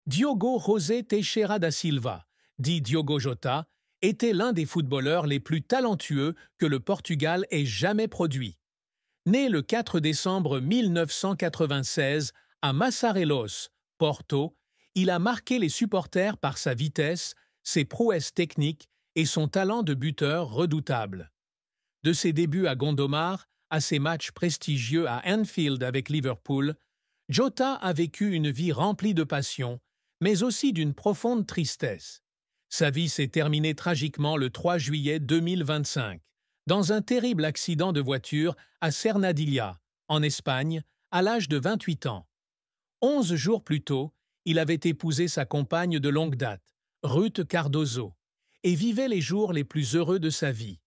Diogo José Teixeira da Silva, dit Diogo Jota, était l'un des footballeurs les plus talentueux que le Portugal ait jamais produit. Né le 4 décembre 1996 à Massarelos, Porto, il a marqué les supporters par sa vitesse, ses prouesses techniques et son talent de buteur redoutable. De ses débuts à Gondomar à ses matchs prestigieux à Anfield avec Liverpool, Jota a vécu une vie remplie de passion, mais aussi d'une profonde tristesse. Sa vie s'est terminée tragiquement le 3 juillet 2025, dans un terrible accident de voiture à Cernadilla, en Espagne, à l'âge de 28 ans. 11 jours plus tôt, il avait épousé sa compagne de longue date, Ruth Cardozo, et vivait les jours les plus heureux de sa vie.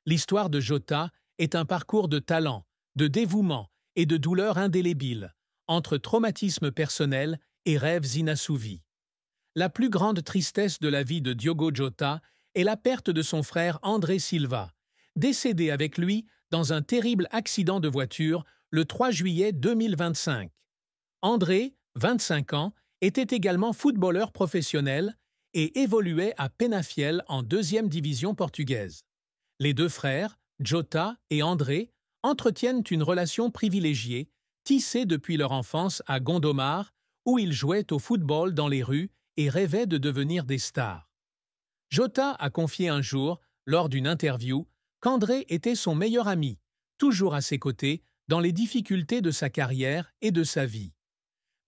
L'histoire de Jota est un parcours de talent, de dévouement et de douleur indélébile, entre traumatisme personnel et rêves inassouvis. La plus grande tristesse de la vie de Diogo Jota est la perte de son frère André Silva, décédé avec lui dans un terrible accident de voiture le 3 juillet 2025. André, 25 ans, était également footballeur professionnel et évoluait à Penafiel en 2e division portugaise. Les deux frères, Jota et André, entretiennent une relation privilégiée, tissée depuis leur enfance à Gondomar, où ils jouaient au football dans les rues et rêvaient de devenir des stars. Jota a confié un jour, lors d'une interview, qu'André était son meilleur ami, toujours à ses côtés, dans les difficultés de sa carrière et de sa vie.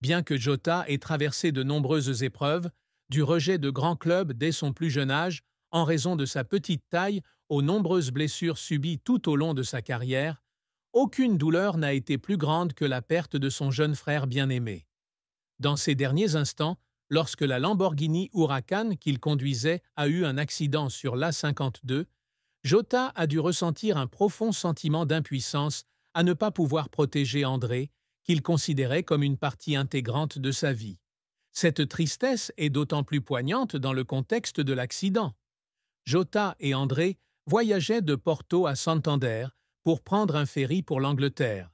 Bien que Jota ait traversé de nombreuses épreuves, du rejet de grands clubs dès son plus jeune âge, en raison de sa petite taille, aux nombreuses blessures subies tout au long de sa carrière, aucune douleur n'a été plus grande que la perte de son jeune frère bien-aimé. Dans ces derniers instants, lorsque la Lamborghini Huracan qu'il conduisait a eu un accident sur l'A52, Jota a dû ressentir un profond sentiment d'impuissance à ne pas pouvoir protéger André, qu'il considérait comme une partie intégrante de sa vie. Cette tristesse est d'autant plus poignante dans le contexte de l'accident. Jota et André voyageaient de Porto à Santander pour prendre un ferry pour l'Angleterre.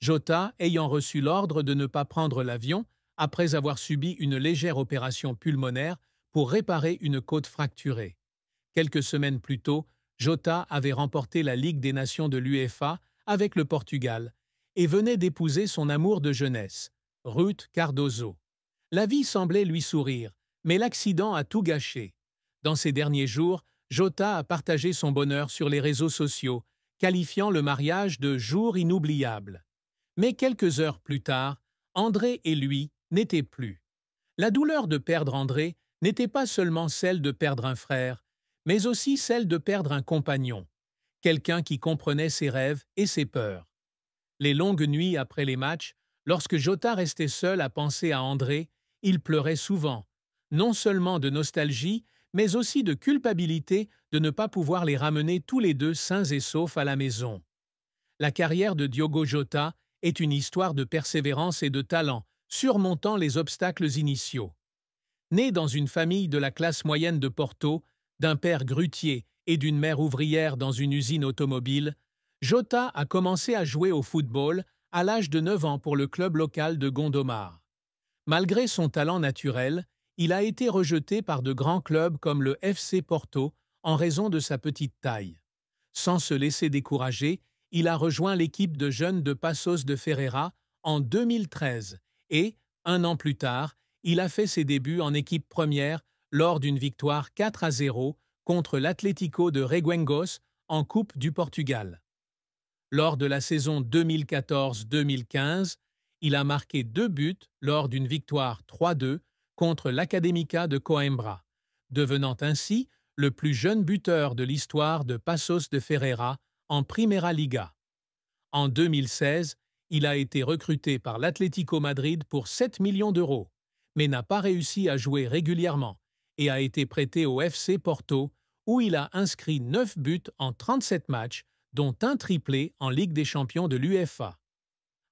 Jota ayant reçu l'ordre de ne pas prendre l'avion après avoir subi une légère opération pulmonaire pour réparer une côte fracturée. Quelques semaines plus tôt, Jota avait remporté la Ligue des Nations de l'UEFA avec le Portugal et venait d'épouser son amour de jeunesse, Ruth Cardozo. La vie semblait lui sourire, mais l'accident a tout gâché. Dans ces derniers jours, Jota a partagé son bonheur sur les réseaux sociaux, qualifiant le mariage de « jour inoubliable ». Mais quelques heures plus tard, André et lui n'étaient plus. La douleur de perdre André n'était pas seulement celle de perdre un frère, mais aussi celle de perdre un compagnon, quelqu'un qui comprenait ses rêves et ses peurs. Les longues nuits après les matchs, lorsque Jota restait seul à penser à André, il pleurait souvent, non seulement de nostalgie, mais aussi de culpabilité de ne pas pouvoir les ramener tous les deux sains et saufs à la maison. La carrière de Diogo Jota est une histoire de persévérance et de talent, surmontant les obstacles initiaux. Né dans une famille de la classe moyenne de Porto, d'un père grutier et d'une mère ouvrière dans une usine automobile, Jota a commencé à jouer au football à l'âge de 9 ans pour le club local de Gondomar. Malgré son talent naturel, il a été rejeté par de grands clubs comme le FC Porto en raison de sa petite taille. Sans se laisser décourager, il a rejoint l'équipe de jeunes de Passos de Ferreira en 2013 et, un an plus tard, il a fait ses débuts en équipe première lors d'une victoire 4-0 contre l'Atlético de Reguengos en Coupe du Portugal. Lors de la saison 2014-2015, il a marqué 2 buts lors d'une victoire 3-2 contre l'Académica de Coimbra, devenant ainsi le plus jeune buteur de l'histoire de Passos de Ferreira en Primera Liga. En 2016, il a été recruté par l'Atlético Madrid pour 7 millions d'euros, mais n'a pas réussi à jouer régulièrement et a été prêté au FC Porto, où il a inscrit 9 buts en 37 matchs, dont un triplé en Ligue des champions de l'UEFA.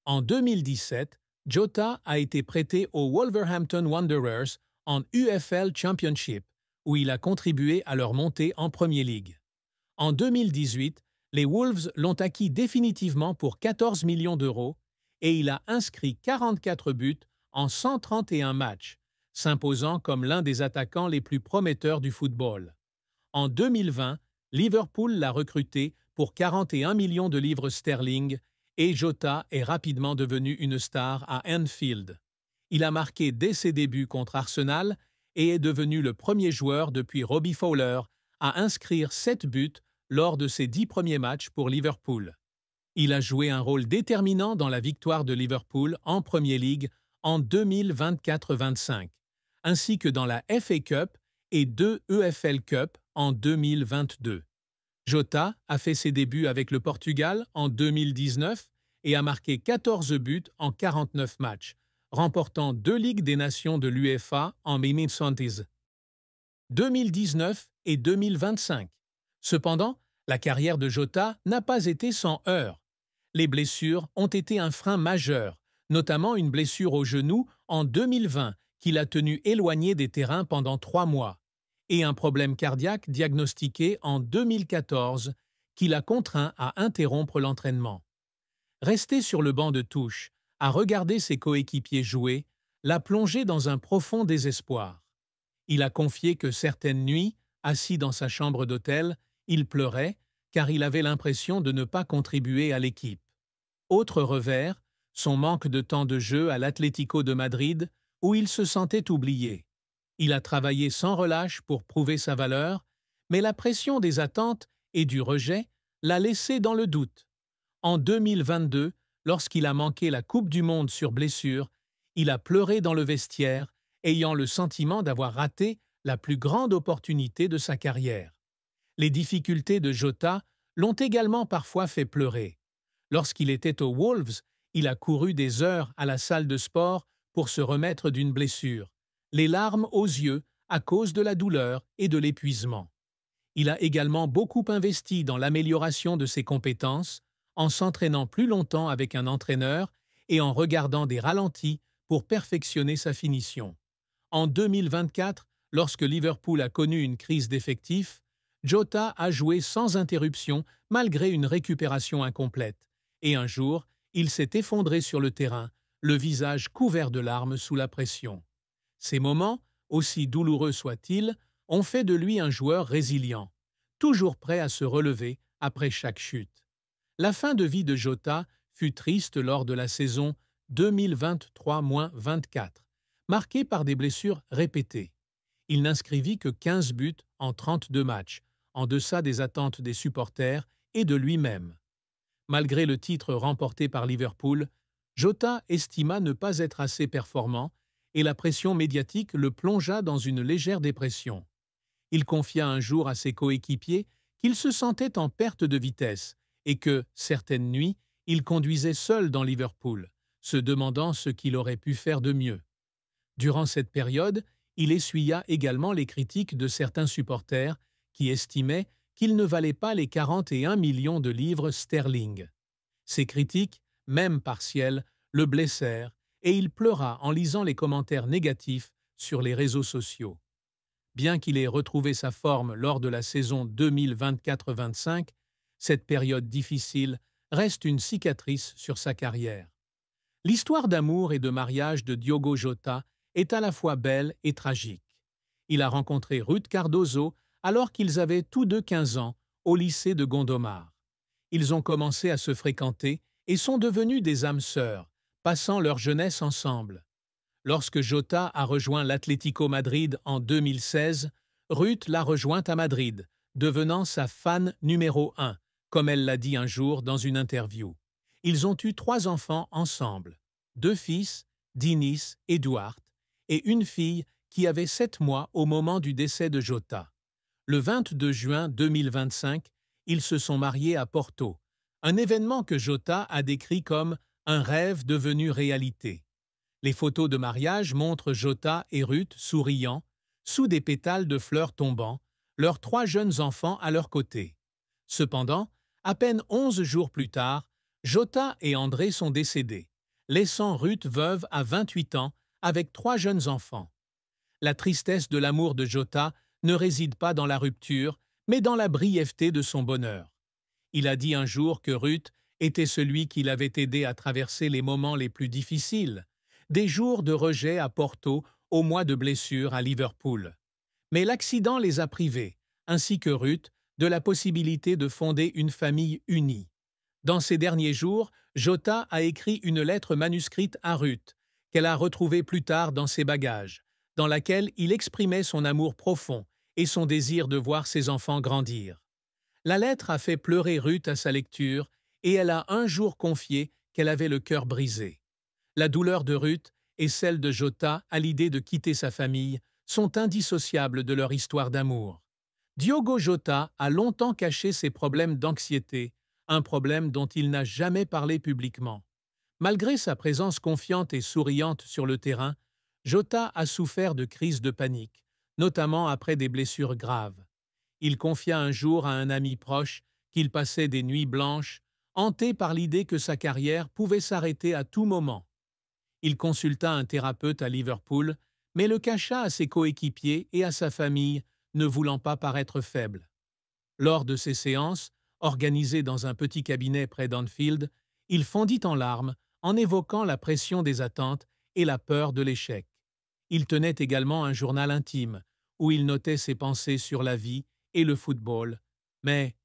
En 2017, Jota a été prêté aux Wolverhampton Wanderers en UFL Championship, où il a contribué à leur montée en Premier League. En 2018, les Wolves l'ont acquis définitivement pour 14 millions d'euros et il a inscrit 44 buts en 131 matchs, s'imposant comme l'un des attaquants les plus prometteurs du football. En 2020, Liverpool l'a recruté pour 41 millions de livres sterling et Jota est rapidement devenu une star à Anfield. Il a marqué dès ses débuts contre Arsenal et est devenu le premier joueur depuis Robbie Fowler à inscrire 7 buts lors de ses 10 premiers matchs pour Liverpool. Il a joué un rôle déterminant dans la victoire de Liverpool en Premier League en 2024-25, ainsi que dans la FA Cup et 2 EFL Cup en 2022. Jota a fait ses débuts avec le Portugal en 2019 et a marqué 14 buts en 49 matchs, remportant 2 Ligues des Nations de l'UEFA en 2019 et 2025. Cependant, la carrière de Jota n'a pas été sans heurts. Les blessures ont été un frein majeur, notamment une blessure au genou en 2020 qui l'a tenu éloigné des terrains pendant 3 mois, et un problème cardiaque diagnostiqué en 2014 qui l'a contraint à interrompre l'entraînement. Resté sur le banc de touche, à regarder ses coéquipiers jouer, l'a plongé dans un profond désespoir. Il a confié que certaines nuits, assis dans sa chambre d'hôtel, il pleurait car il avait l'impression de ne pas contribuer à l'équipe. Autre revers, son manque de temps de jeu à l'Atlético de Madrid, où il se sentait oublié. Il a travaillé sans relâche pour prouver sa valeur, mais la pression des attentes et du rejet l'a laissé dans le doute. En 2022, lorsqu'il a manqué la Coupe du Monde sur blessure, il a pleuré dans le vestiaire, ayant le sentiment d'avoir raté la plus grande opportunité de sa carrière. Les difficultés de Jota l'ont également parfois fait pleurer. Lorsqu'il était aux Wolves, il a couru des heures à la salle de sport pour se remettre d'une blessure, les larmes aux yeux à cause de la douleur et de l'épuisement. Il a également beaucoup investi dans l'amélioration de ses compétences, en s'entraînant plus longtemps avec un entraîneur et en regardant des ralentis pour perfectionner sa finition. En 2024, lorsque Liverpool a connu une crise d'effectifs, Jota a joué sans interruption malgré une récupération incomplète, et un jour, il s'est effondré sur le terrain, le visage couvert de larmes sous la pression. Ces moments, aussi douloureux soient-ils, ont fait de lui un joueur résilient, toujours prêt à se relever après chaque chute. La fin de vie de Jota fut triste lors de la saison 2023-24, marquée par des blessures répétées. Il n'inscrivit que 15 buts en 32 matchs, en deçà des attentes des supporters et de lui-même. Malgré le titre remporté par Liverpool, Jota estima ne pas être assez performant et la pression médiatique le plongea dans une légère dépression. Il confia un jour à ses coéquipiers qu'il se sentait en perte de vitesse et que, certaines nuits, il conduisait seul dans Liverpool, se demandant ce qu'il aurait pu faire de mieux. Durant cette période, il essuya également les critiques de certains supporters qui estimaient qu'il ne valait pas les 41 millions de livres sterling. Ces critiques, même partielles, le blessèrent et il pleura en lisant les commentaires négatifs sur les réseaux sociaux. Bien qu'il ait retrouvé sa forme lors de la saison 2024-25, cette période difficile reste une cicatrice sur sa carrière. L'histoire d'amour et de mariage de Diogo Jota est à la fois belle et tragique. Il a rencontré Ruth Cardozo alors qu'ils avaient tous deux 15 ans au lycée de Gondomar. Ils ont commencé à se fréquenter et sont devenus des âmes sœurs, passant leur jeunesse ensemble. Lorsque Jota a rejoint l'Atlético Madrid en 2016, Ruth l'a rejointe à Madrid, devenant sa fan numéro 1, comme elle l'a dit un jour dans une interview. Ils ont eu 3 enfants ensemble, 2 fils, Dinis et Duarte, et une fille qui avait 7 mois au moment du décès de Jota. Le 22 juin 2025, ils se sont mariés à Porto, un événement que Jota a décrit comme un rêve devenu réalité. Les photos de mariage montrent Jota et Ruth souriant, sous des pétales de fleurs tombant, leurs 3 jeunes enfants à leur côté. Cependant, à peine 11 jours plus tard, Jota et André sont décédés, laissant Ruth veuve à 28 ans avec 3 jeunes enfants. La tristesse de l'amour de Jota ne réside pas dans la rupture, mais dans la brièveté de son bonheur. Il a dit un jour que Ruth était celui qui l'avait aidé à traverser les moments les plus difficiles, des jours de rejet à Porto au mois de blessure à Liverpool. Mais l'accident les a privés, ainsi que Ruth, de la possibilité de fonder une famille unie. Dans ces derniers jours, Jota a écrit une lettre manuscrite à Ruth, qu'elle a retrouvée plus tard dans ses bagages, dans laquelle il exprimait son amour profond et son désir de voir ses enfants grandir. La lettre a fait pleurer Ruth à sa lecture et elle a un jour confié qu'elle avait le cœur brisé. La douleur de Ruth et celle de Jota à l'idée de quitter sa famille sont indissociables de leur histoire d'amour. Diogo Jota a longtemps caché ses problèmes d'anxiété, un problème dont il n'a jamais parlé publiquement. Malgré sa présence confiante et souriante sur le terrain, Jota a souffert de crises de panique, notamment après des blessures graves. Il confia un jour à un ami proche qu'il passait des nuits blanches, hanté par l'idée que sa carrière pouvait s'arrêter à tout moment. Il consulta un thérapeute à Liverpool, mais le cacha à ses coéquipiers et à sa famille, ne voulant pas paraître faible. Lors de ces séances, organisées dans un petit cabinet près d'Anfield, il fondit en larmes en évoquant la pression des attentes et la peur de l'échec. Il tenait également un journal intime, où il notait ses pensées sur la vie et le football, mais